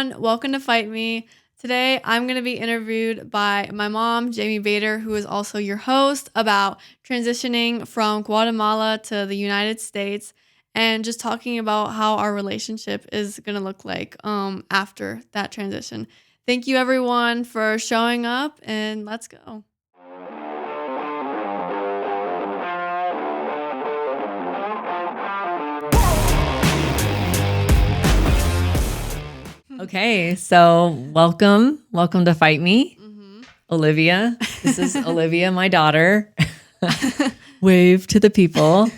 everyone. Welcome to Fight Me. Today, I'm going to be interviewed by my mom, Jamie Bader, who is also your host, about transitioning from Guatemala to the United States and just talking about how our relationship is going to look like after that transition. Thank you, everyone, for showing up, and let's go. Okay, so welcome to Fight Me, Olivia. This is Olivia, my daughter. Wave to the people.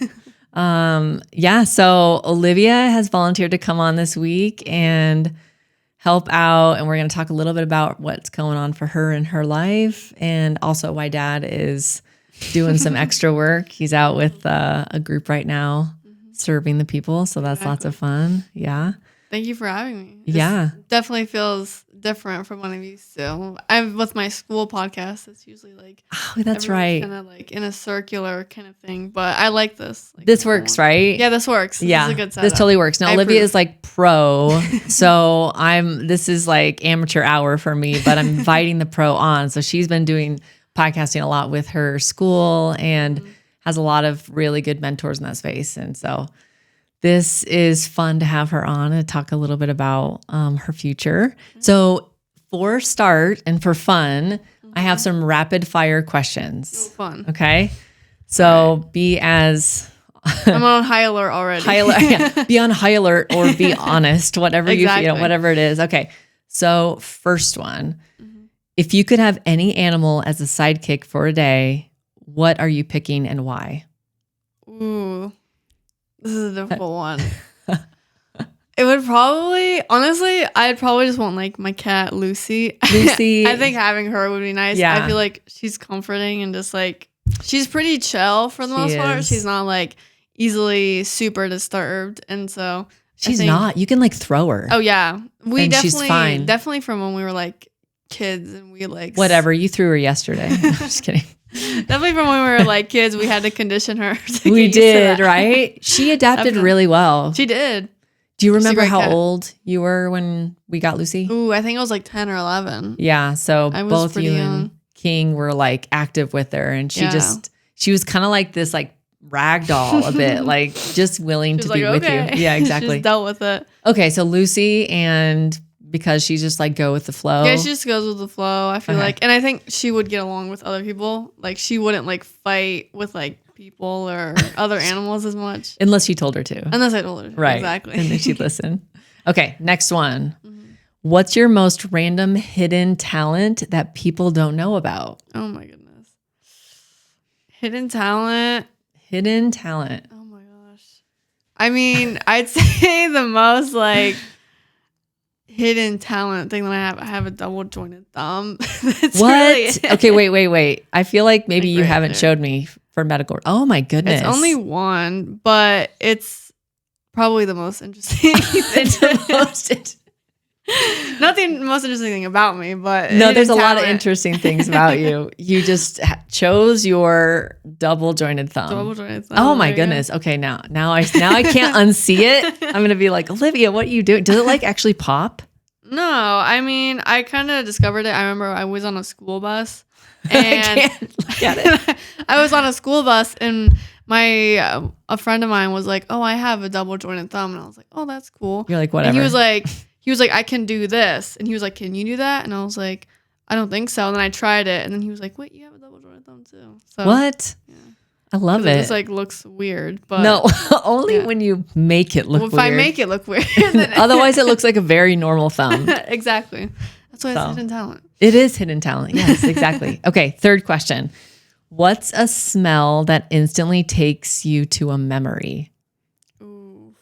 So Olivia has volunteered to come on this week and help out, and we're going to talk a little bit about what's going on for her in her life, and also why Dad is doing some extra work. He's out with a group right now, serving the people, so that's lots of fun. Yeah. Thank you for having me. Yeah. Definitely feels different from what I'm used to. I'm with my school podcast. It's usually like, oh, that's right, kind of like in a circular kind of thing. But I like this. Like, this works, right? Yeah, this works. This is a good setup. This totally works. Now, Olivia is like pro, so this is like amateur hour for me, but I'm inviting the pro on. So she's been doing podcasting a lot with her school and has a lot of really good mentors in that space. And so this is fun to have her on and talk a little bit about her future. So for start and for fun, I have some rapid fire questions. Oh, fun. Okay. So be as... I'm on high alert already. Be on high alert or be honest, whatever whatever it is. Okay. So first one, if you could have any animal as a sidekick for a day, what are you picking and why? Ooh. This is a difficult one. It would probably, honestly, I'd probably just want like my cat, Lucy. I think having her would be nice. Yeah. I feel like she's comforting and just like, she's pretty chill for the most part. She's not like easily super disturbed. And so she's not. You can like throw her. Oh, yeah. She's fine. Definitely from when we were like kids and we like. Whatever. You threw her yesterday. I'm just kidding. Definitely from when we were like kids, we had to condition her. We did, right? She adapted really well. She did. Do you remember how old you were when we got Lucy? Ooh, I think I was like 10 or 11. Yeah, so both you and King were like active with her, and she was kind of like this like rag doll a bit, like just willing to be with you. Yeah, exactly. She just dealt with it. Okay, so Lucy, and because she just like go with the flow. Yeah, she just goes with the flow, I feel like. And I think she would get along with other people. Like she wouldn't like fight with like people or other animals as much. Unless you told her to. Unless I told her to. Right. Exactly. And then she'd listen. Okay, next one. What's your most random hidden talent that people don't know about? Oh my goodness. Hidden talent. Oh my gosh. I mean, I'd say the most like hidden talent thing that I have a double jointed thumb. What? Okay, wait. I feel like maybe you haven't showed me for medical. Oh my goodness. It's only one, but it's probably the most interesting. Not the most interesting thing about me, but no, there's a lot of interesting things about you. You just chose your double jointed thumb. Oh my goodness. Okay, now I can't unsee it. I'm gonna be like, Olivia, what are you doing? Does it like actually pop? No, I mean, I kind of discovered it. I remember I was on a school bus, and I can't look at it. I was on a school bus, and a friend of mine was like, "Oh, I have a double jointed thumb," and I was like, "Oh, that's cool." You're like, whatever. And he was like, "I can do this," and he was like, "Can you do that?" And I was like, "I don't think so." And then I tried it, and then he was like, "Wait, you have a double jointed thumb too?" So what? Yeah. I love it. It just like looks weird, but no, only when you make it look weird. If I make it look weird, otherwise it looks like a very normal thumb. Exactly. That's why it's hidden talent. It is hidden talent. Yes, exactly. Okay, third question. What's a smell that instantly takes you to a memory? Ooh.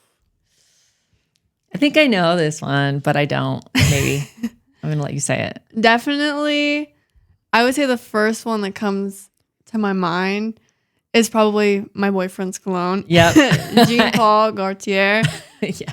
I think I know this one, but I don't. Maybe. I'm going to let you say it. Definitely. I would say the first one that comes to my mind is probably my boyfriend's cologne. Yep. Jean Paul Gaultier.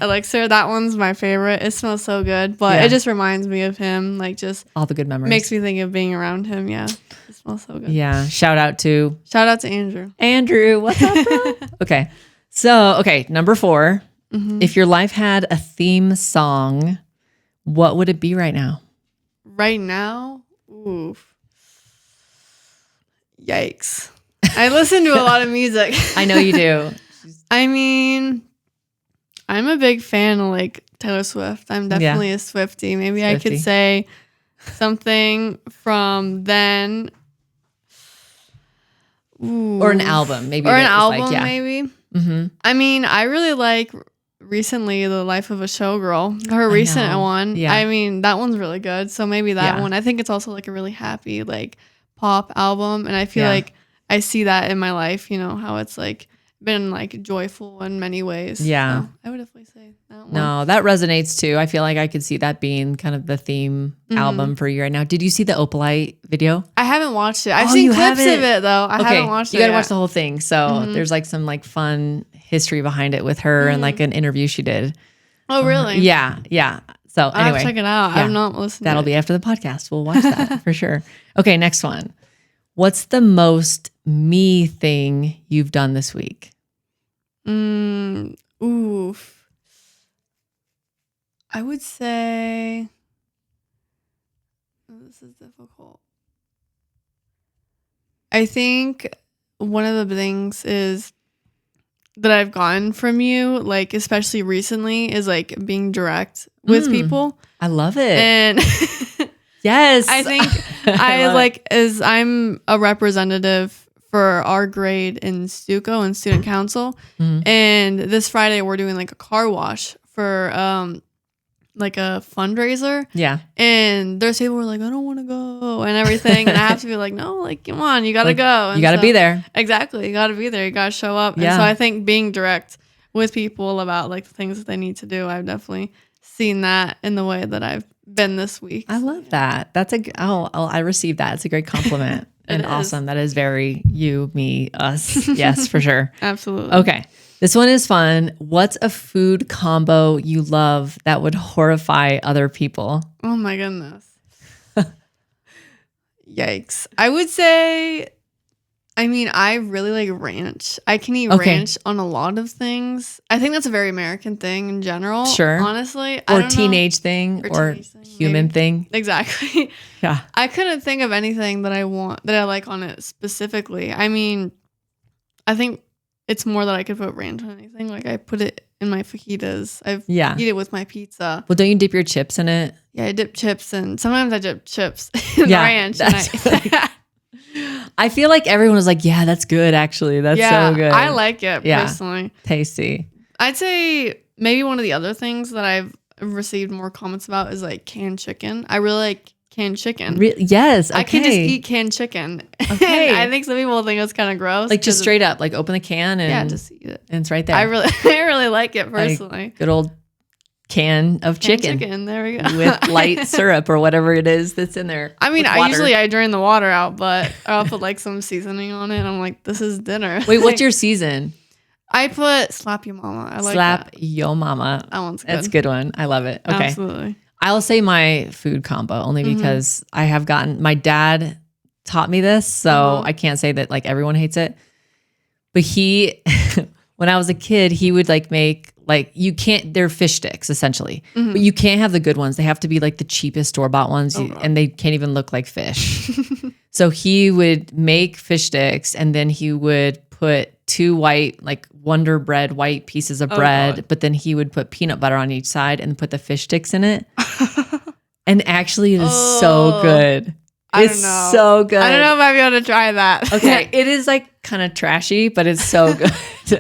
Elixir. That one's my favorite. It smells so good, but it just reminds me of him. Like just all the good memories. Makes me think of being around him. Yeah. It smells so good. Yeah. Shout out to Andrew. Andrew, what's up, bro? Okay. So, number 4. If your life had a theme song, What would it be right now? Right now? Oof. Yikes. I listen to a lot of music. I know you do. I mean, I'm a big fan of like Taylor Swift. I'm definitely a Swiftie. Maybe I could say something from then. Ooh. Or an album, maybe. Or an album, maybe. Mm-hmm. I mean, I really like recently The Life of a Showgirl, her recent one. Yeah. I mean, that one's really good. So maybe that one. I think it's also like a really happy like pop album. And I feel like I see that in my life, you know, how it's like been like joyful in many ways. Yeah. So I would definitely say that one. No, that resonates too. I feel like I could see that being kind of the theme album for you right now. Did you see the Opalite video? I haven't watched it. I've seen clips of it though. I haven't watched it. You gotta watch the whole thing. So there's like some like fun history behind it with her and like an interview she did. Oh, really? Yeah. So anyway. I'll check it out. I've not listened That'll be after the podcast. We'll watch that for sure. Okay, next one. What's the most me thing you've done this week? Oof. I would say this is difficult. I think one of the things is that I've gotten from you, like especially recently, is like being direct with people. I love it. And yes, I think I like as I'm a representative for our grade in Stuco and student council. And this Friday we're doing like a car wash for like a fundraiser. Yeah. And there's people who are like, I don't want to go and everything. And I have to be like, no, like, come on, you got to go. And you got to be there. Exactly. You got to be there. You got to show up. Yeah. And so I think being direct with people about like the things that they need to do, I've definitely seen that in the way that I've been this week. I love that. That's I received that. It's a great compliment. And awesome. That is very you, me, us. Yes, for sure. Absolutely. Okay. This one is fun. What's a food combo you love that would horrify other people? Oh my goodness. Yikes. I would say, I mean, I really like ranch. I can eat ranch on a lot of things. I think that's a very American thing in general. Sure. Honestly. Or teenage thing or human thing. Exactly. Yeah. I couldn't think of anything that I like on it specifically. I mean, I think it's more that I could put ranch on anything. Like I put it in my fajitas. Eat it with my pizza. Well, don't you dip your chips in it? Yeah, I dip chips and sometimes I dip chips in ranch. I feel like everyone was like, yeah, that's good actually. That's so good. I like it personally. Tasty. I'd say maybe one of the other things that I've received more comments about is like canned chicken. I really like canned chicken. Yes. Okay. I can just eat canned chicken. Okay. I think some people think it's kind of gross. Like just straight up, like open the can and just eat it. And it's right there. I really like it personally. Like good old can of chicken. There we go. With light syrup or whatever it is that's in there. I mean, I usually drain the water out, but I'll put like some seasoning on it. And I'm like, this is dinner. Wait, what's your season? I put Slap Yo Mama. I like Slap Yo Mama. That one's good. That's a good one. I love it. Okay. Absolutely. I'll say my food combo only because I have my dad taught me this, so I can't say that like everyone hates it. But when I was a kid, he would like make they're fish sticks essentially, but you can't have the good ones. They have to be like the cheapest store-bought ones and they can't even look like fish. So he would make fish sticks and then he would put 2 white, like Wonder Bread white pieces of bread, but then he would put peanut butter on each side and put the fish sticks in it. And actually it is so good. It's so good. I don't know if I'd be able to try that. Okay. It is like kind of trashy, but it's so good.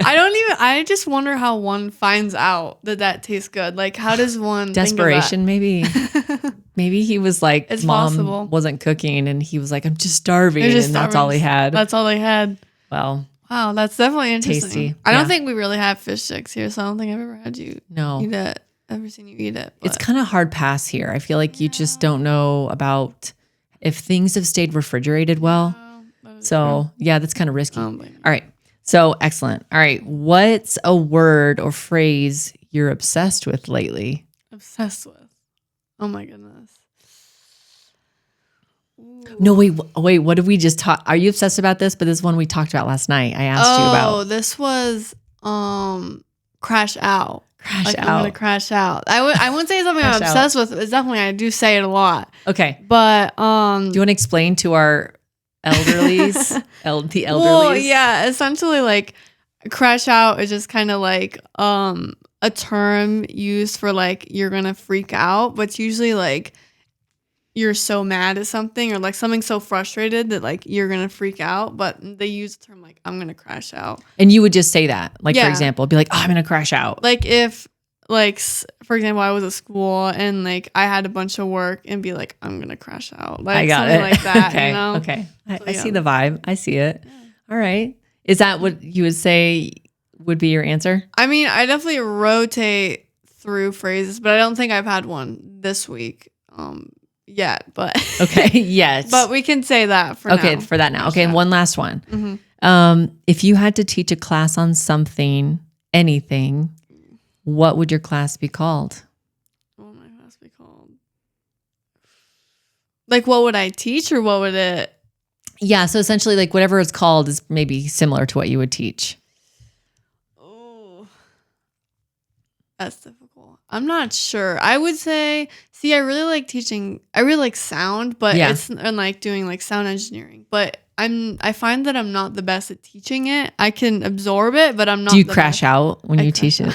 I just wonder how one finds out that tastes good. Like how does one desperation maybe. Maybe he was like, it's mom possible. Wasn't cooking and he was like, I'm just starving. That's all he had. That's all they had. Well, wow, that's definitely interesting. Tasty. I don't think we really have fish sticks here, so I don't think I've ever had you eat it. Ever seen you eat it. But. It's kind of hard pass here. I feel like you just don't know about if things have stayed refrigerated well. So yeah, that's kind of risky. All right. So excellent. All right. What's a word or phrase you're obsessed with lately? Obsessed with? Oh my goodness. Ooh. No, wait. What did we just talk? Are you obsessed about this? But this is one we talked about last night. I asked you about. Oh, this was Crash Out. Crash like out. I'm gonna crash out. I wouldn't say it's something I'm Crash obsessed with. It's definitely, I do say it a lot. Okay. But Do you want to explain to our elderlies, the elderlies? well, yeah, essentially like crash out is just kind of like a term used for like you're gonna freak out, but it's usually like you're so mad at something or like something so frustrated that like you're gonna freak out, but they use the term like I'm gonna crash out. And you would just say that, like, for Yeah. example, be like, oh, I'm going to crash out. Like if like for example, I was at school and like I had a bunch of work and be like I'm gonna crash out, like I got something it. like that. Okay. You know? Okay. I So, see yeah. the vibe. I see it. All right. Is that what you would say would be your answer? I mean, I definitely rotate through phrases, but I don't think I've had one this week yet. But Okay. Yes. but we can say that for now. Okay. For that now. Okay. And one last one. Mm-hmm. If you had to teach a class on something, anything, what would your class be called? What would my class be called? Like, what would I teach, or what would it? Yeah. So essentially, like whatever it's called is maybe similar to what you would teach. Oh, that's difficult. I'm not sure. I would say, see, I really like teaching. I really like sound, but Yeah. it's and like doing like sound engineering. But I find that I'm not the best at teaching it. I can absorb it, but I'm not. Do you the crash best. out when I you crash teach it?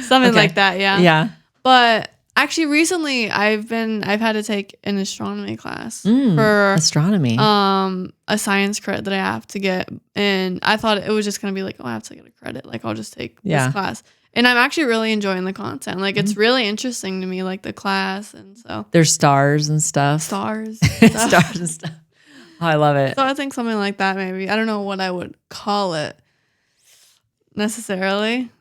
Something Okay. like that, yeah. Yeah. But actually, recently I've had to take an astronomy class for Astronomy. a science credit that I have to get, and I thought it was just gonna be like, oh, I have to get a credit, like I'll just take Yeah. this class, and I'm actually really enjoying the content. Like it's really interesting to me, like the class, and so There's stars and stuff. stars, Stars and stuff. Oh, I love it. So I think something like that, maybe. I don't know what I would call it necessarily.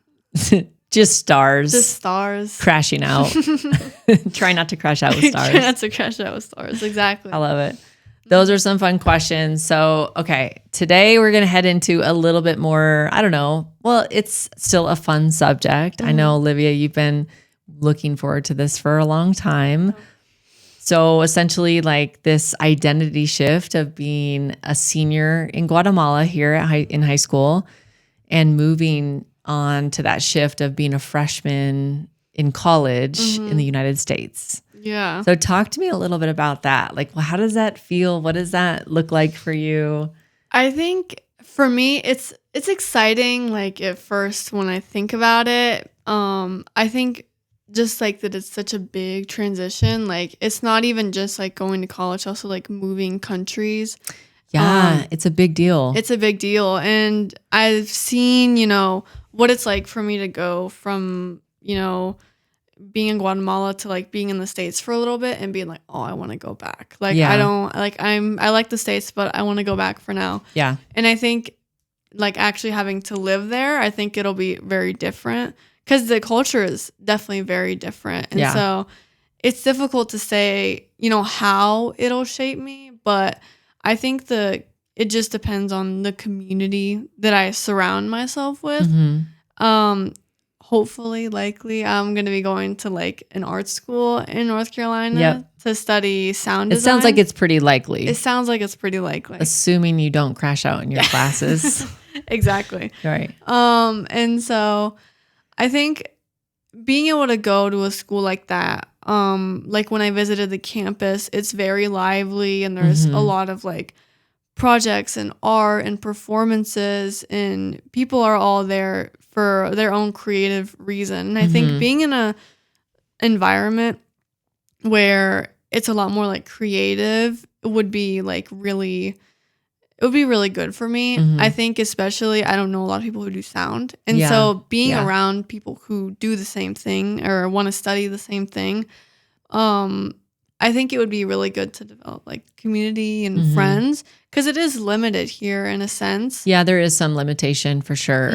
Just stars. Just stars. Crashing out. Try not to crash out with stars. Try not to crash out with stars. Exactly. I love it. Those are some fun questions. So, okay, today we're going to head into a little bit more, I don't know. Well, it's still a fun subject. I know, Olivia, you've been looking forward to this for a long time. So essentially like this identity shift of being a senior in Guatemala here in high school and moving on to that shift of being a freshman in college in the United States. Yeah. So talk to me a little bit about that. Like, well, how does that feel? What does that look like for you? I think for me, it's exciting. Like at first when I think about it, I think just like that it's such a big transition. Like it's not even just like going to college, also like moving countries. Yeah, it's a big deal. It's a big deal. And I've seen, what it's like for me to go from, being in Guatemala to like being in the States for a little bit and being like, oh, I want to go back. Like Yeah. I like the States, but I want to go back for now. Yeah. And I think like actually having to live there, I think it'll be very different because the culture is definitely very different. And Yeah. so it's difficult to say, how it'll shape me, but I think it just depends on the community that I surround myself with. Mhm. Hopefully, likely, I'm going to be going to like an art school in North Carolina Yep. to study sound It design. sounds like it's pretty likely, It sounds like it's pretty likely. assuming you don't crash out in your classes. Exactly. Right. And so I think being able to go to a school like that, like when I visited the campus, it's very lively and there's a lot of like projects and art and performances and people are all there for their own creative reason. And I think being in a environment where it's a lot more like creative would be like really good for me. I think especially I don't know a lot of people who do sound. And Yeah. so being Yeah. around people who do the same thing or want to study the same thing, I think it would be really good to develop like community and friends because it is limited here in a sense. Yeah, there is some limitation for sure.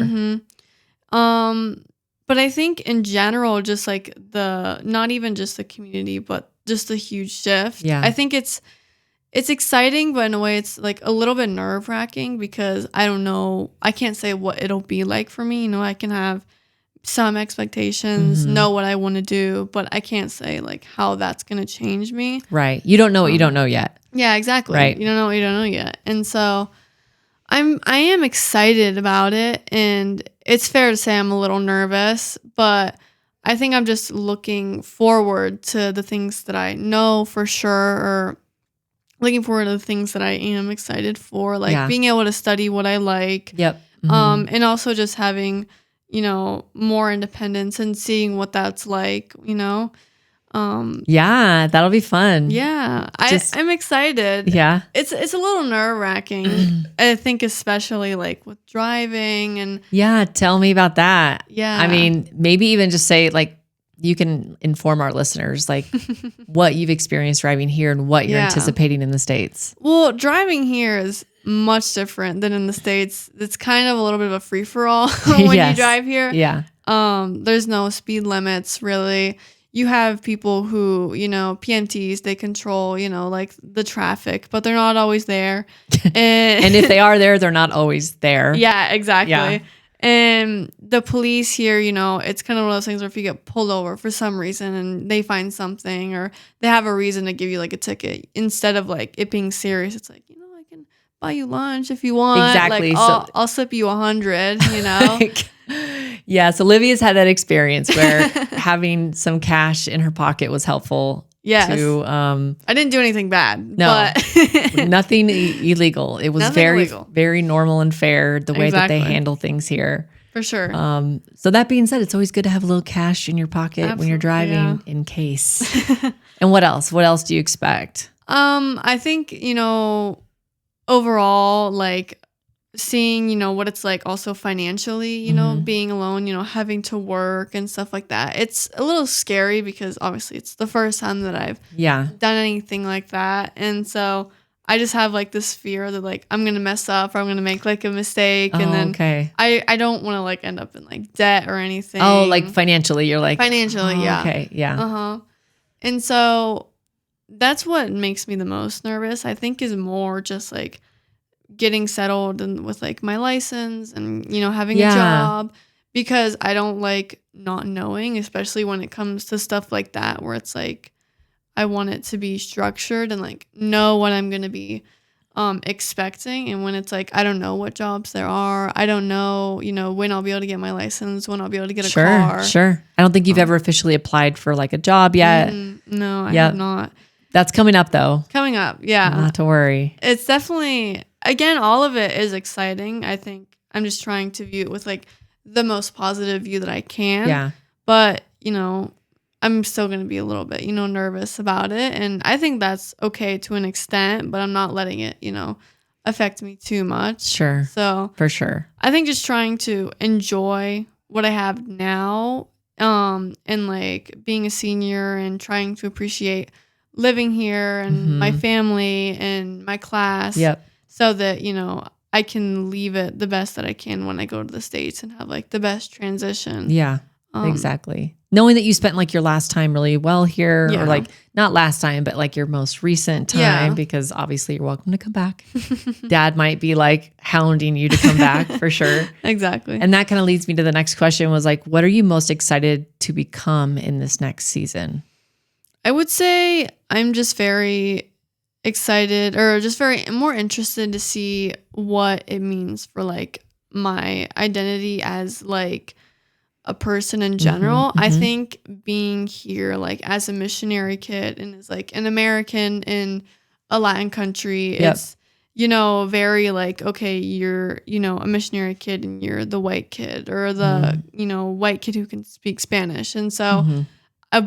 But I think in general, just like not even just the community, but just the huge shift. Yeah. I think it's exciting, but in a way it's like a little bit nerve wracking because I don't know. I can't say what it'll be like for me. I can have some expectations, know what I want to do, but I can't say like how that's going to change me. Right. You don't know what you don't know yet. Yeah, exactly. Right. You don't know what you don't know yet. And so I am excited about it, and it's fair to say I'm a little nervous, but I think I'm just looking forward to the things that I know for sure, or looking forward to the things that I am excited for, like Yeah. being able to study what I like. Yep. Mhm. And also just having, more independence and seeing what that's like, Yeah, that'll be fun. Yeah, Just I'm excited. yeah. It's a little nerve-wracking, I think, especially like with driving and Yeah, tell me about that. yeah. I mean, maybe even just say like you can inform our listeners like what you've experienced driving here and what you're Yeah. anticipating in the States. Well, driving here is much different than in the States. It's kind of a little bit of a free-for-all when you Yes. drive here. Yeah. There's no speed limits really. You have people who, PMTs, they control, like the traffic, but they're not always there. And if they are there, they're not always there. Yeah, exactly. Yeah. And the police here, it's kind of one of those things where if you get pulled over for some reason and they find something or they have a reason to give you like a ticket, instead of like it being serious, it's like, I can buy you lunch if you want. Exactly. Like I'll slip you 100, Yes, Olivia's had that experience where having some cash in her pocket was helpful. Yes. To, I didn't do anything bad. No. But nothing illegal. It was Nothing very, illegal. very normal and fair the way that they Exactly. handle things here. For sure. So that being said, it's always good to have a little cash in your pocket when you're Absolutely, driving in case. And what else? What else do you expect? I think, overall, like seeing, what it's like also financially, being alone, having to work and stuff like that. It's a little scary because obviously it's the first time that I've Yeah. done anything like that. And so I just have like this fear that like I'm going to mess up or I'm going to make like a mistake. And then okay. I don't want to like end up in like debt or anything. Oh, like financially, you're like Financially, yeah. Okay, yeah. Uh-huh. And so that's what makes me the most nervous, I think, is more just like getting settled and with like my license and, having a job, because I don't like not knowing, especially when it comes to stuff like that, where it's like, I want it to be structured and like know what I'm going to be expecting. And when it's like, I don't know what jobs there are. I don't know, when I'll be able to get my license, when I'll be able to get a car. Sure. I don't think you've ever officially applied for like a job yet. No, I have not. That's coming up though. Coming up. Yeah. Not to worry. It's definitely, again, all of it is exciting. I think I'm just trying to view it with like the most positive view that I can. Yeah. But, I'm still going to be a little bit, nervous about it. And I think that's okay to an extent, but I'm not letting it, affect me too much. Sure. So For sure. I think just trying to enjoy what I have now, and like being a senior and trying to appreciate living here and my family and my class. Yep. So that, I can leave it the best that I can when I go to the States and have like the best transition. Yeah. Exactly. Knowing that you spent like your last time really well here, or like not last time, but like your most recent time, because obviously you're welcome to come back. Dad might be like hounding you to come back for sure. Exactly. And that kind of leads me to the next question was like, what are you most excited to become in this next season? I would say I'm just very excited, or just very more interested to see what it means for like my identity as like a person in general. I think being here like as a missionary kid and as like an American in a Latin country, it's, very like, okay, you're, a missionary kid and you're the white kid or the, white kid who can speak Spanish. And so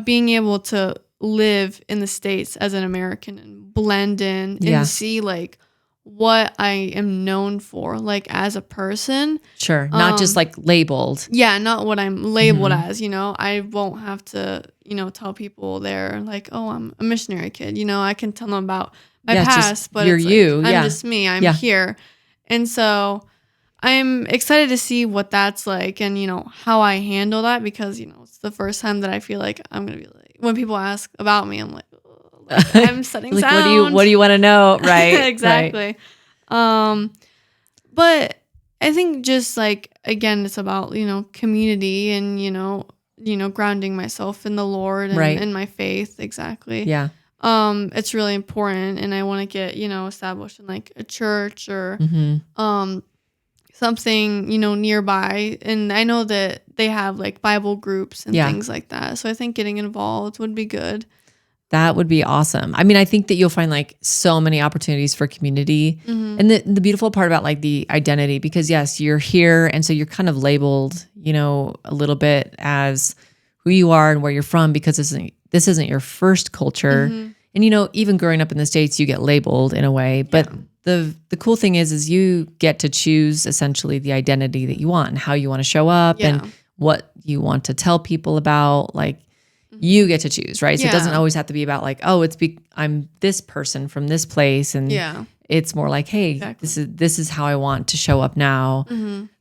being able to live in the States as an American and blend in and see like what I am known for, like as a person. Sure. Not just like labeled. Yeah, not what I'm labeled as, I won't have to, tell people they're like, oh, I'm a missionary kid. I can tell them about my past, but you're it's you. like, I'm just me. I'm here. And so I'm excited to see what that's like and, how I handle that, because, it's the first time that I feel like I'm going to be like, when people ask about me, I'm like, I'm setting like, sound. What do you want to know? Right. Exactly. Right. But I think just like, again, it's about, community and, grounding myself in the Lord and in my faith. Exactly. Yeah. it's really important, and I want to get, established in like a church or something, nearby. And I know that they have like Bible groups and things like that. So I think getting involved would be good. That would be awesome. I mean, I think that you'll find like so many opportunities for community. And the beautiful part about like the identity, because yes, you're here. And so you're kind of labeled, a little bit as who you are and where you're from, because this isn't your first culture. And, even growing up in the States, you get labeled in a way. But the cool thing is you get to choose essentially the identity that you want and how you want to show up and what you want to tell people about. Like, you get to choose, right? So it doesn't always have to be about like, oh, I'm this person from this place. And it's more like, hey, this is how I want to show up now.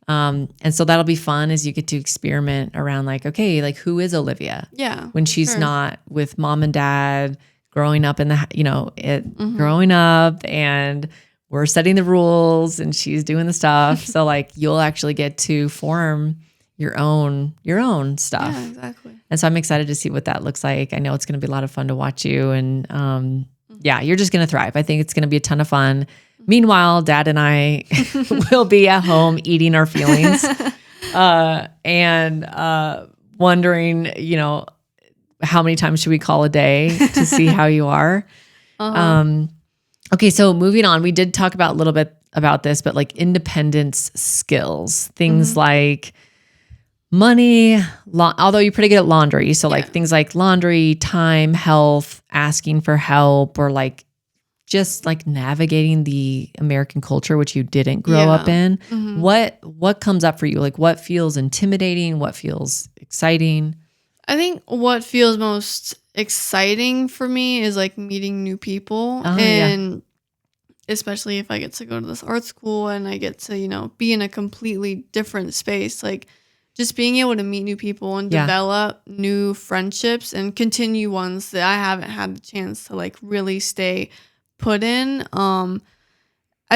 And so that'll be fun as you get to experiment around like, okay, like who is Olivia? When she's not with mom and dad, growing up in the, growing up, and we're setting the rules and she's doing the stuff. So like you'll actually get to form your own stuff. Yeah, exactly. And so I'm excited to see what that looks like. I know it's going to be a lot of fun to watch you, and you're just going to thrive. I think it's going to be a ton of fun. Meanwhile, Dad and I will be at home eating our feelings and wondering, how many times should we call a day to see how you are? Okay, so moving on, we did talk about a little bit about this, but like independence skills, things like money, although you're pretty good at laundry. So like things like laundry, time, health, asking for help, or like just like navigating the American culture, which you didn't grow up in. What comes up for you? Like what feels intimidating? What feels exciting? I think what feels most exciting for me is like meeting new people. And especially if I get to go to this art school and I get to, be in a completely different space, like just being able to meet new people and develop new friendships and continue ones that I haven't had the chance to like really stay put in. I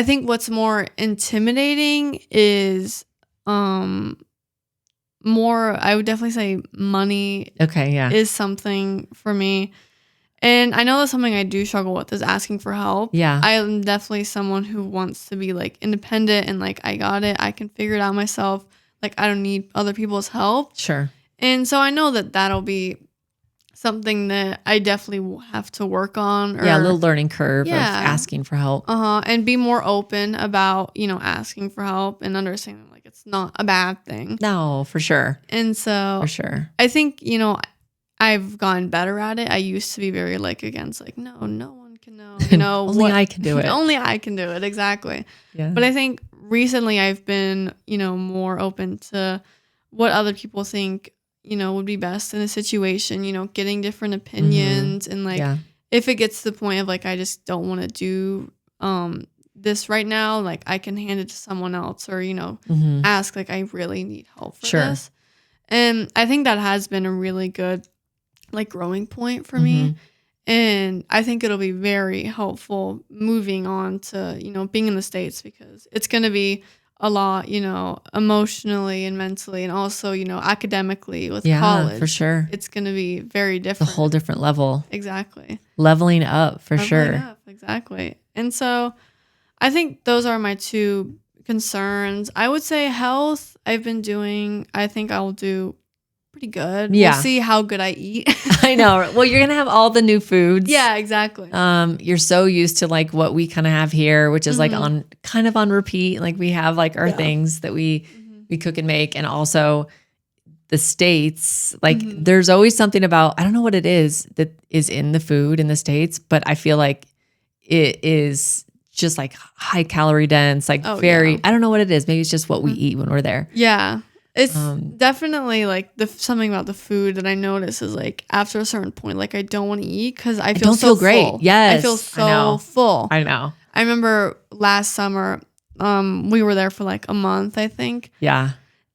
think what's more intimidating is more, I would definitely say money is something for me. And I know that's something I do struggle with, is asking for help. I am definitely someone who wants to be like independent and like, I got it, I can figure it out myself. Like, I don't need other people's help. Sure. And so I know that that'll be something that I definitely will have to work on. A little learning curve of asking for help. And be more open about, asking for help and understanding like it's not a bad thing. No, for sure. And so for sure, I think, I've gotten better at it. I used to be very like against like, no one can know, only I can do it. Only I can do it. Exactly. Yeah. But I think recently I've been, more open to what other people think, would be best in a situation, getting different opinions and like, if it gets to the point of like, I just don't want to do, this right now, like I can hand it to someone else or, ask like, I really need help for this. And I think that has been a really good like growing point for me. And I think it'll be very helpful moving on to, being in the States, because it's going to be a lot, emotionally and mentally, and also, academically with college. For sure. It's going to be very different. A whole different level. Exactly. Leveling up for sure. Up, exactly. And so I think those are my two concerns. I would say health, I think I'll do pretty good. We'll see how good I eat. I know. Well, you're going to have all the new foods. Yeah, exactly. You're so used to like what we kind of have here, which is like on repeat. Like we have like our things that we cook and make. And also the States, like there's always something about, I don't know what it is that is in the food in the States, but I feel like it is just like high calorie dense, like I don't know what it is. Maybe it's just what we eat when we're there. Yeah. It's definitely like something about the food that I notice is like after a certain point, like I don't want to eat because I feel great. Full. Yes, I feel so full. I know. I remember last summer, we were there for like a month, I think. Yeah.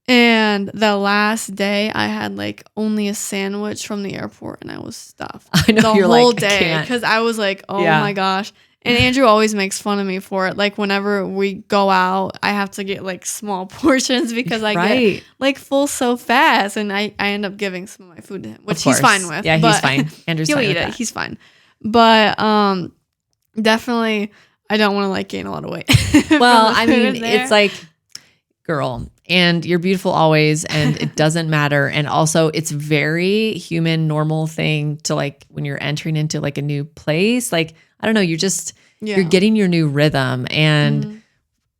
And the last day, I had like only a sandwich from the airport, and I was stuffed. I know, the whole day because I was like, oh my gosh. And Andrew always makes fun of me for it. Like whenever we go out, I have to get like small portions because I get like full so fast. And I end up giving some of my food to him, which he's fine with. Yeah, he's fine. Andrew's he'll fine eat with it. that. He's fine. But definitely I don't want to like gain a lot of weight. Well, I mean, it's like, girl, and you're beautiful always, and it doesn't matter. And also, it's very human, normal thing to like when you're entering into like a new place. Like, I don't know, you're getting your new rhythm, and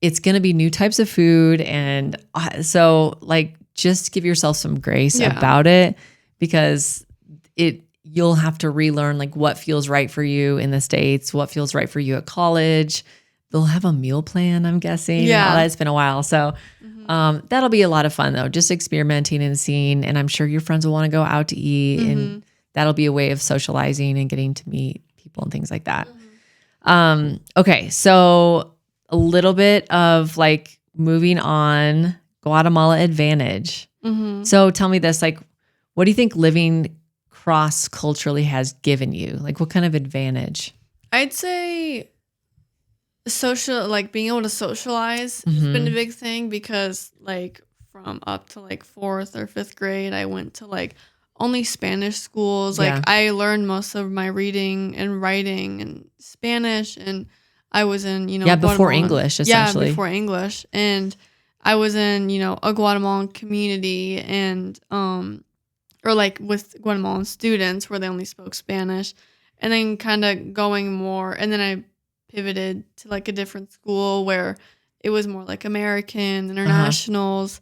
it's going to be new types of food. And so, like, just give yourself some grace about it, because you'll have to relearn like what feels right for you in the States, what feels right for you at college. They'll have a meal plan, I'm guessing. Yeah. It's been a while. So that'll be a lot of fun though, just experimenting and seeing. And I'm sure your friends will want to go out to eat, and that'll be a way of socializing and getting to meet people and things like that. Okay. So a little bit of like moving on, Guatemala advantage. So tell me this, like, what do you think living cross culturally has given you? Like, what kind of advantage? I'd say being able to socialize has been a big thing, because like from up to like 4th or 5th grade, I went to like only Spanish schools. Like I learned most of my reading and writing in Spanish, and I was in, before Guatemala. English, essentially. Yeah, before English. And I was in, a Guatemalan community, and or like with Guatemalan students where they only spoke Spanish, and then kind of going more, and then I pivoted to like a different school where it was more like American internationals.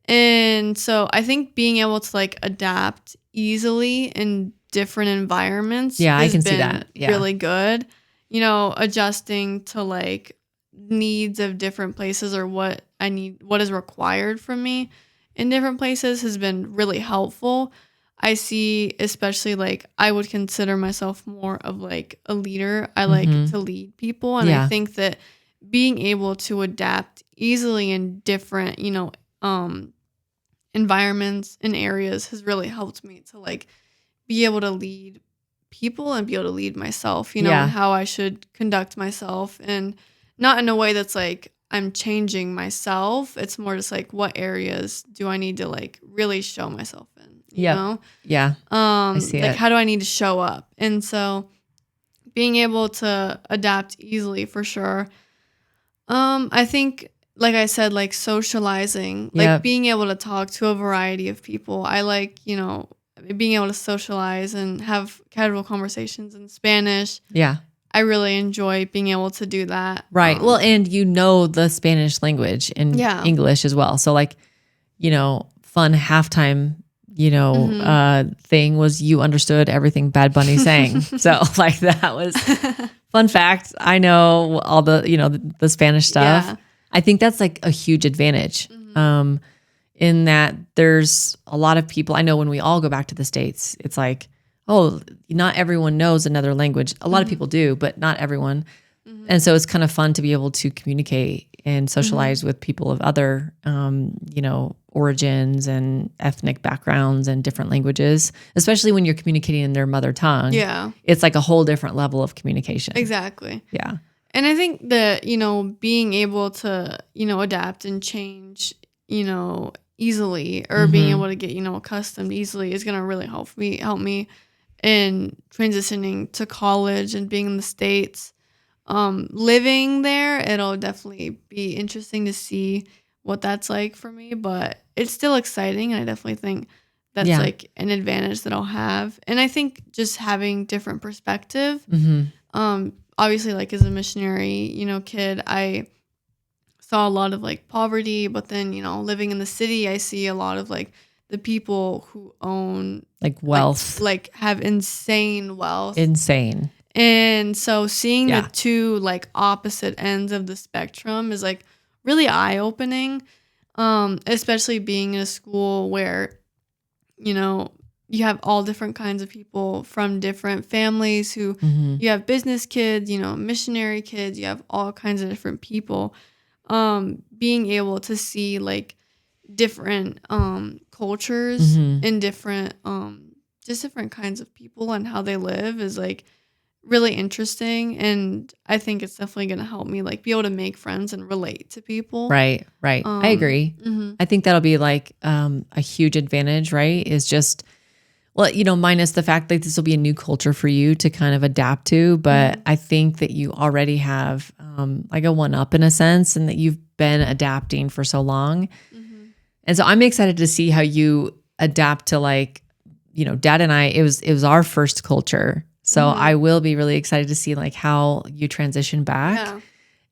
And so I think being able to like adapt easily in different environments I has can been see that. really good. Adjusting to like needs of different places, or what I need, what is required from me in different places has been really helpful. I see, especially like I would consider myself more of like a leader. I like to lead people. And I think that being able to adapt easily in different, environments and areas has really helped me to like be able to lead people and be able to lead myself, and how I should conduct myself, and not in a way that's like I'm changing myself. It's more just like, what areas do I need to like really show myself in, you know? Yeah. I see like it. how do I need to show up? And so being able to adapt easily for sure. I think, like I said, like socializing, like being able to talk to a variety of people. I like, being able to socialize and have casual conversations in Spanish. Yeah. I really enjoy being able to do that. Right. Well, and the Spanish language and English as well. So like, fun halftime, thing was you understood everything Bad Bunny sang. So like that was fun fact. I know all the, the Spanish stuff. Yeah. I think that's like a huge advantage. In that there's a lot of people, I know when we all go back to the States, it's like, oh, not everyone knows another language. A lot of people do, but not everyone. And so it's kind of fun to be able to communicate and socialize with people of other, origins and ethnic backgrounds and different languages, especially when you're communicating in their mother tongue. Yeah. It's like a whole different level of communication. Exactly. Yeah. And I think that, being able to, adapt and change, easily, or being able to get, accustomed easily is going to really help me in transitioning to college and being in the States. Living there, it'll definitely be interesting to see what that's like for me, but it's still exciting. And I definitely think that's like an advantage that I'll have. And I think just having different perspective, obviously like as a missionary, kid, I saw a lot of like poverty, but then, living in the city, I see a lot of like the people who own like wealth, like have insane wealth. Insane. And so seeing the two like opposite ends of the spectrum is like really eye-opening, especially being in a school where, you have all different kinds of people from different families who you have business kids, missionary kids, you have all kinds of different people. Being able to see like different cultures and different just different kinds of people and how they live is like really interesting, and I think it's definitely going to help me like be able to make friends and relate to people. Right. I agree. I think that'll be like a huge advantage, right? Is just Well, minus the fact that this will be a new culture for you to kind of adapt to, but I think that you already have like a one up in a sense, and that you've been adapting for so long. And so I'm excited to see how you adapt to, like, Dad and I, it was our first culture. So I will be really excited to see like how you transition back. Yeah.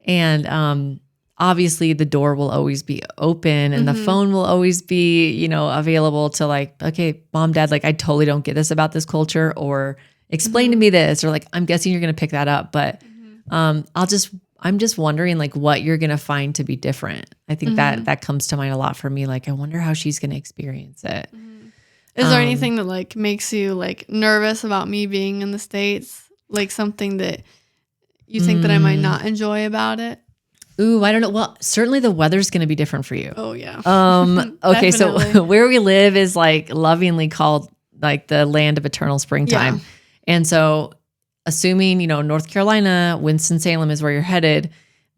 And obviously the door will always be open, and the phone will always be, available to like, okay, Mom, Dad, like I totally don't get this about this culture, or explain to me this, or like, I'm guessing you're going to pick that up. But I'm just wondering like what you're going to find to be different. I think that comes to mind a lot for me. Like, I wonder how she's going to experience it. Is there anything that like makes you like nervous about me being in the States? Like something that you think that I might not enjoy about it? Ooh, I don't know. Well, certainly the weather's going to be different for you. Oh yeah. Okay. So where we live is like lovingly called like the land of eternal springtime. Yeah. And so assuming, North Carolina, Winston-Salem is where you're headed,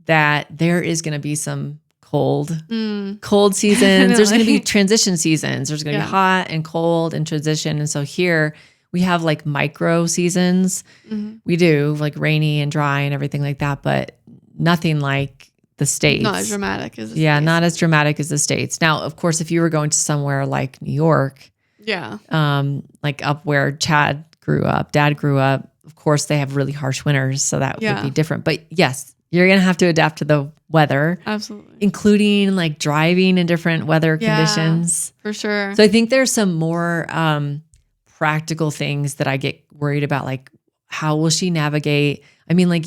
that there is going to be some cold seasons. There's going to be transition seasons. There's going to be hot and cold and transition. And so here we have like micro seasons. We do like rainy and dry and everything like that, but nothing like the States. Not as dramatic as the Yeah, States. not as dramatic as the States. Now, of course, if you were going to somewhere like New York, like up where Dad grew up, of course, they have really harsh winters, so that would be different. But yes, you're going to have to adapt to the weather. Absolutely. Including like driving in different weather conditions. For sure. So I think there's some more practical things that I get worried about, like how will she navigate? I mean, like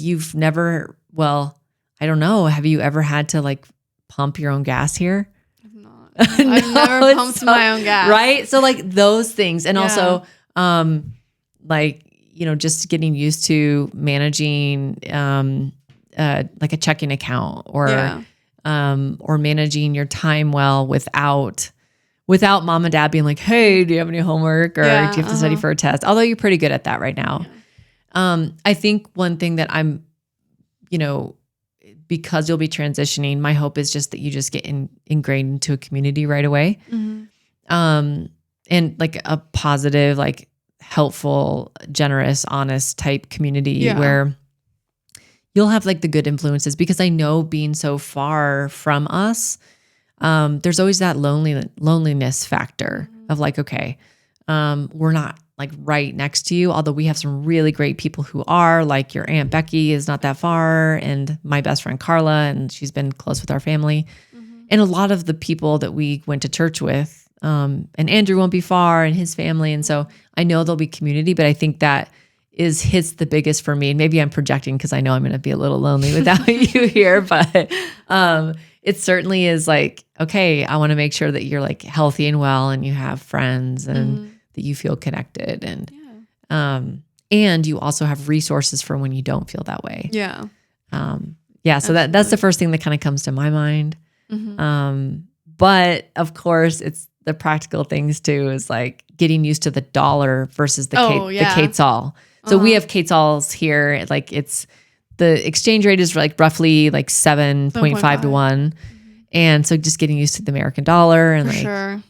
I don't know. Have you ever had to like pump your own gas here? I've not. I've never pumped my own gas. Right? So like those things. And also like, just getting used to managing like a checking account or managing your time well without Mom and Dad being like, hey, do you have any homework, or do you have to study for a test? Although you're pretty good at that right now. I think one thing that I'm, because you'll be transitioning, my hope is just that you just get ingrained into a community right away. And like a positive, like helpful, generous, honest type community where you'll have like the good influences, because I know being so far from us, there's always that loneliness factor of like, okay, we're not like right next to you, although we have some really great people who are, like your Aunt Becky is not that far, and my best friend Carla, and she's been close with our family. And a lot of the people that we went to church with, and Andrew won't be far, and his family. And so I know there'll be community, but I think that hits the biggest for me. And maybe I'm projecting because I know I'm going to be a little lonely without you here, but it certainly is like, okay, I want to make sure that you're like healthy and well, and you have friends, and that you feel connected, and you also have resources for when you don't feel that way. Yeah. So that's the first thing that kind of comes to my mind. But of course it's the practical things too, is like getting used to the dollar versus the quetzal. So we have quetzals here. Like the exchange rate is like roughly like 7.5 to 1. And so just getting used to the American dollar, and For like, sure.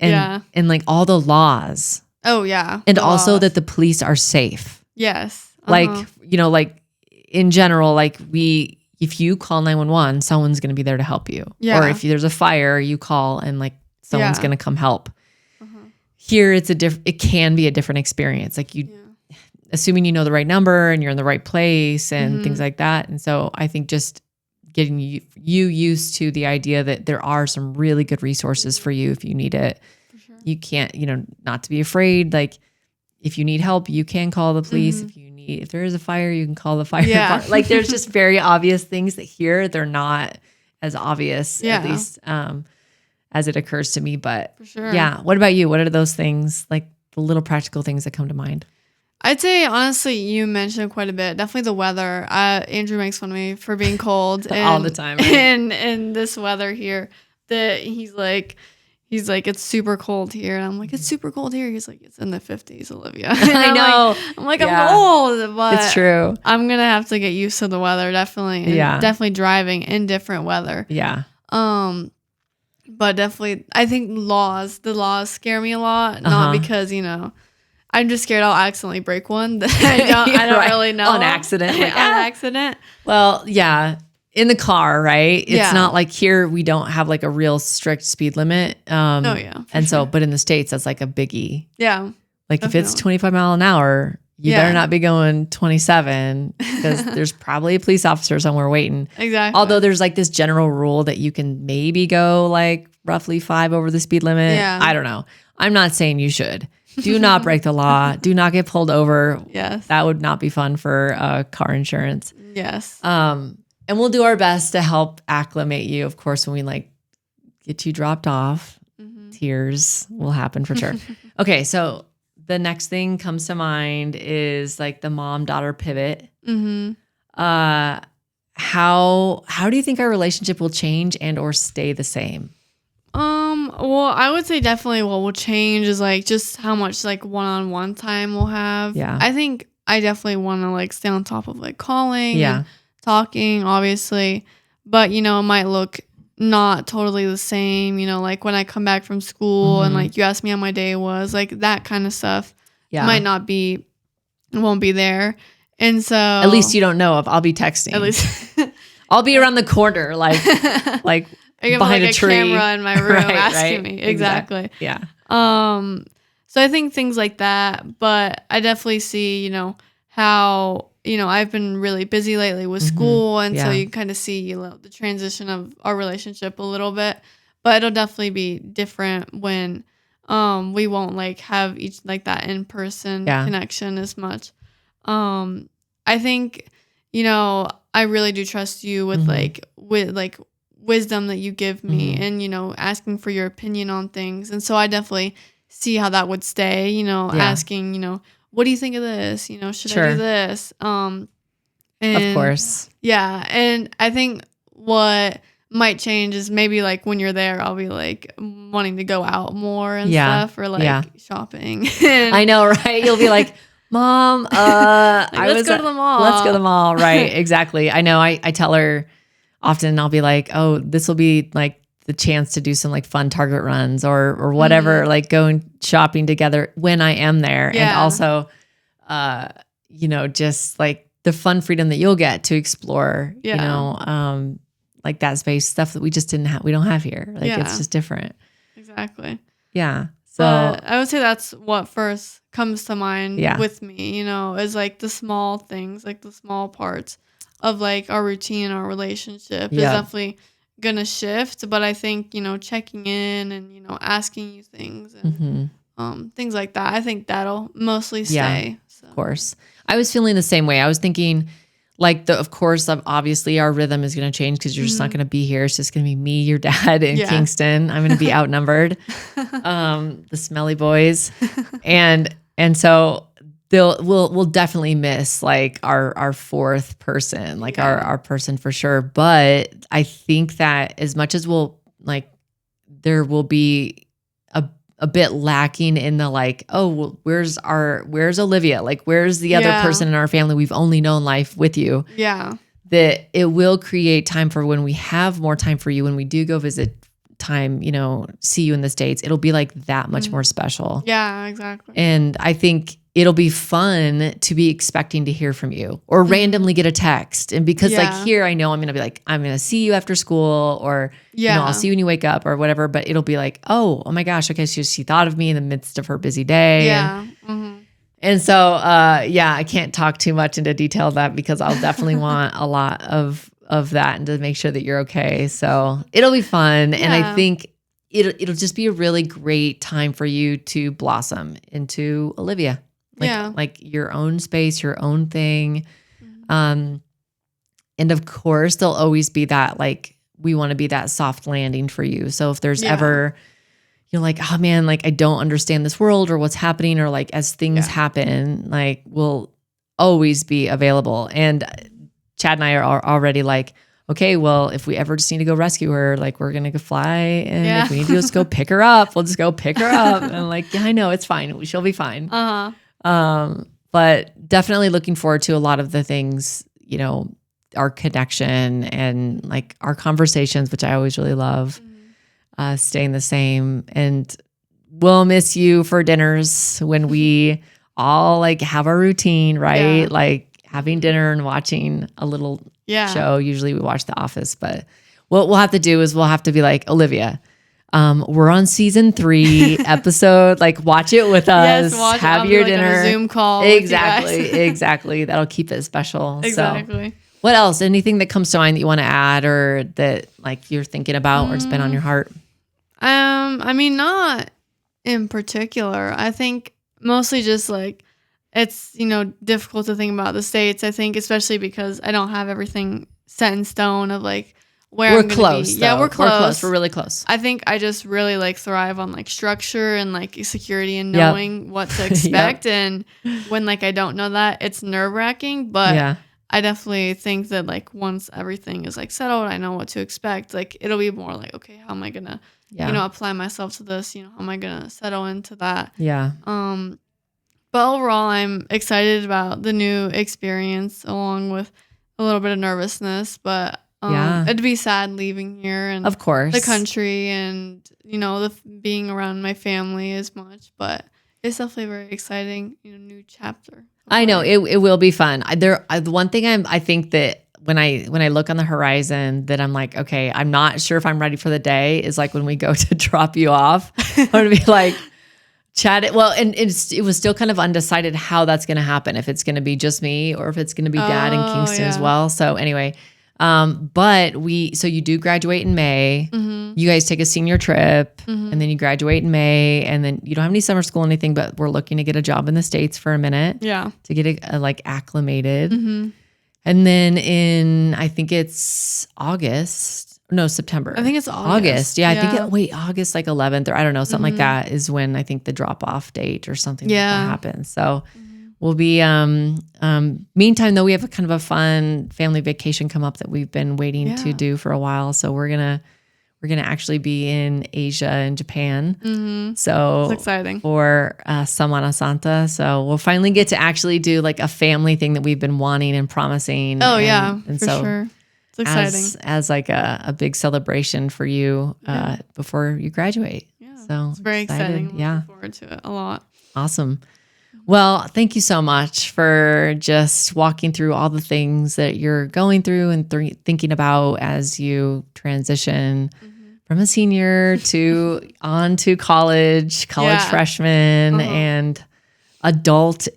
and like all the laws. Oh yeah. And also that the police are safe. Yes. Like, like in general, like if you call 911, someone's going to be there to help you. Yeah. Or if there's a fire, you call and like someone's going to come help. Here it can be a different experience. Like assuming you know the right number and you're in the right place and things like that. And so I think just getting you used to the idea that there are some really good resources for you if you need it. For sure. You can't, not to be afraid. Like if you need help, you can call the police. If there is a fire, you can call the fire department. Like there's just very obvious things that here they're not as obvious, at least as it occurs to me. But For sure. Yeah. What about you? What are those things, like the little practical things that come to mind? I'd say, honestly, you mentioned quite a bit. Definitely the weather. Andrew makes fun of me for being cold. All the time. Right? And this weather here, that he's like, it's super cold here. And I'm like, it's super cold here. He's like, it's in the 50s, Olivia. I know. I'm cold, but it's true. I'm going to have to get used to the weather, definitely. And definitely driving in different weather. Yeah. But definitely, I think the laws scare me a lot. Not because, I'm just scared I'll accidentally break one that I don't Right. really know. On accident. Like, On accident. Well, yeah. In the car, right? It's Yeah. not like here we don't have like a real strict speed limit. Oh, yeah. And so, but in the States, that's like a biggie. Yeah. Like if it's Definitely. 25 mile an hour, you better not be going 27 because there's probably a police officer somewhere waiting. Exactly. Although there's like this general rule that you can maybe go like roughly 5 over the speed limit. Yeah. I don't know. I'm not saying you should. Do not break the law. Do not get pulled over. Yes. That would not be fun for car insurance. Yes. And we'll do our best to help acclimate you. Of course, when we like get you dropped off, tears will happen for sure. Okay, so the next thing comes to mind is like the mom-daughter pivot. How do you think our relationship will change and or stay the same? Well, I would say definitely what will change is like just how much like one-on-one time we'll have. Yeah. I think I definitely want to like stay on top of like calling Yeah. and talking, obviously. But, it might look not totally the same, like when I come back from school and like you ask me how my day was, like that kind of stuff won't be there. And so At least you don't know if I'll be texting. at least I'll be around the corner, like I behind like a tree. camera in my room Right, asking right. me. Exactly. Yeah. So I think things like that, but I definitely see, how, I've been really busy lately with school. And so Yeah. you kind of see the transition of our relationship a little bit, but it'll definitely be different when, we won't like have each like that in-person connection as much. I think, I really do trust you with with wisdom that you give me and, asking for your opinion on things. And so I definitely see how that would stay, asking, what do you think of this? Should I do this? Of And course. yeah. And I think what might change is maybe like when you're there, I'll be like wanting to go out more and stuff or like shopping. I know, right? You'll be like, Mom, let's go to the mall. Let's go to the mall. Right. Exactly. I know. I tell her often, I'll be like, oh, this will be like the chance to do some like fun Target runs or whatever, like going shopping together when I am there. Yeah. And also, just like the fun freedom that you'll get to explore, like that space stuff that we just didn't have. We don't have here. Like it's just different. Exactly. Yeah. So but I would say that's what first comes to mind Yeah. with me, is like the small things, like the small parts of like our routine, our relationship is Yeah. definitely gonna shift. But I think, checking in and, asking you things and things like that, I think that'll mostly stay. So. Of course. I was feeling the same way. I was thinking like of course, obviously our rhythm is going to change because you're just not going to be here. It's just going to be me, your dad in Kingston. I'm going to be outnumbered, the smelly boys. And so we'll definitely miss like our fourth person, like our person for sure. But I think that as much as there will be a bit lacking in the like, oh, well, where's Olivia? Like, where's the other person in our family we've only known life with you? Yeah. That it will create time for when we have more time for you, when we do go visit time, see you in the States, it'll be like that much more special. Yeah, exactly. And I think it'll be fun to be expecting to hear from you or randomly get a text. And because like here, I know I'm going to be like, I'm going to see you after school or, I'll see you when you wake up or whatever, but it'll be like, oh my gosh. Okay. She thought of me in the midst of her busy day. Yeah. And so, I can't talk too much into detail of that because I'll definitely want a lot of that and to make sure that you're okay. So it'll be fun. And I think it'll just be a really great time for you to blossom into Olivia. Like your own space, your own thing. And of course, there'll always be that, like, we want to be that soft landing for you. So if there's ever, you're like, oh man, like, I don't understand this world or what's happening, or like as things happen, like we'll always be available. And Chad and I are already like, okay, well, if we ever just need to go rescue her, like we're going to go fly. And if we need to just go pick her up, we'll just go pick her up. And I'm like, yeah, I know, it's fine. She'll be fine. But definitely looking forward to a lot of the things, our connection and like our conversations, which I always really love. staying the same. And we'll miss you for dinners when we all like have our routine, right? Yeah. Like having dinner and watching a little show. Usually we watch The Office, but what we'll have to do is we'll have to be like, Olivia, we're on season 3 episode. Like watch it with us. Yes, have your dinner. On a Zoom call. Exactly. That'll keep it special. Exactly. So, what else? Anything that comes to mind that you want to add or that like you're thinking about or it's been on your heart? I mean, not in particular. I think mostly just like it's, difficult to think about the States. I think especially because I don't have everything set in stone of like where we're I'm close. Be. Yeah, we're close. We're really close. I think I just really like thrive on like structure and like security and knowing what to expect. And when like I don't know that, it's nerve-wracking, but I definitely think that like once everything is like settled, I know what to expect. Like it'll be more like, okay, how am I gonna, apply myself to this? How am I gonna settle into that? Yeah. But overall, I'm excited about the new experience, along with a little bit of nervousness. But it'd be sad leaving here and of course the country and being around my family as much. But it's definitely a very exciting, new chapter. I know it will be fun. The one thing I think that when I look on the horizon that I'm like, okay, I'm not sure if I'm ready for the day is like when we go to drop you off. I'm gonna be like, chat it. Well, and it was still kind of undecided how that's going to happen. If it's going to be just me or if it's going to be Dad in Kingston as well. So anyway, but so you do graduate in May. Mm-hmm. You guys take a senior trip and then you graduate in May and then you don't have any summer school or anything, but we're looking to get a job in the States for a minute. Yeah. To get it like acclimated. Mm-hmm. And then I think it's September. I think it's August. Yeah. I think August like 11th or I don't know, something like that is when I think the drop off date or something like that happens. So we'll be, meantime though, we have a kind of a fun family vacation come up that we've been waiting to do for a while. So we're going to actually be in Asia and Japan. Mm-hmm. So it's exciting for Semana Santa. So we'll finally get to actually do like a family thing that we've been wanting and promising. Oh and for sure. It's exciting. As like a big celebration for you before you graduate. Yeah. So it's very exciting. I'm looking forward to it a lot. Awesome. Well, thank you so much for just walking through all the things that you're going through and thinking about as you transition from a senior to on to college freshman and adulting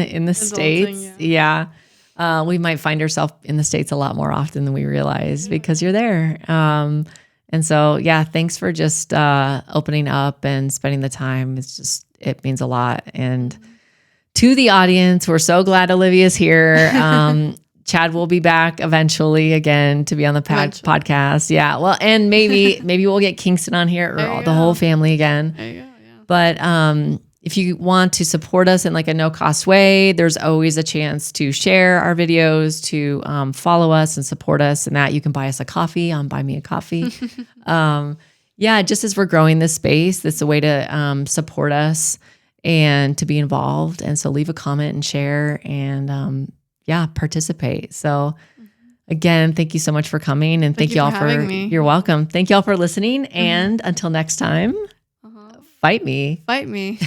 in the States. Yeah. We might find ourselves in the States a lot more often than we realize because you're there. And so, thanks for just opening up and spending the time. It means a lot. And to the audience, we're so glad Olivia's here. Chad will be back eventually again to be on the podcast. Yeah. Well, and maybe we'll get Kingston on here or the whole family again. There you go. Yeah. But if you want to support us in like a no-cost way, there's always a chance to share our videos, to follow us and support us, and that you can buy us a coffee on Buy Me a Coffee. Just as we're growing this space, that's a way to support us and to be involved. And so leave a comment and share and participate. So again, thank you so much for coming and thank you all for you're welcome. Thank you all for listening. And until next time. Fight me. Fight me.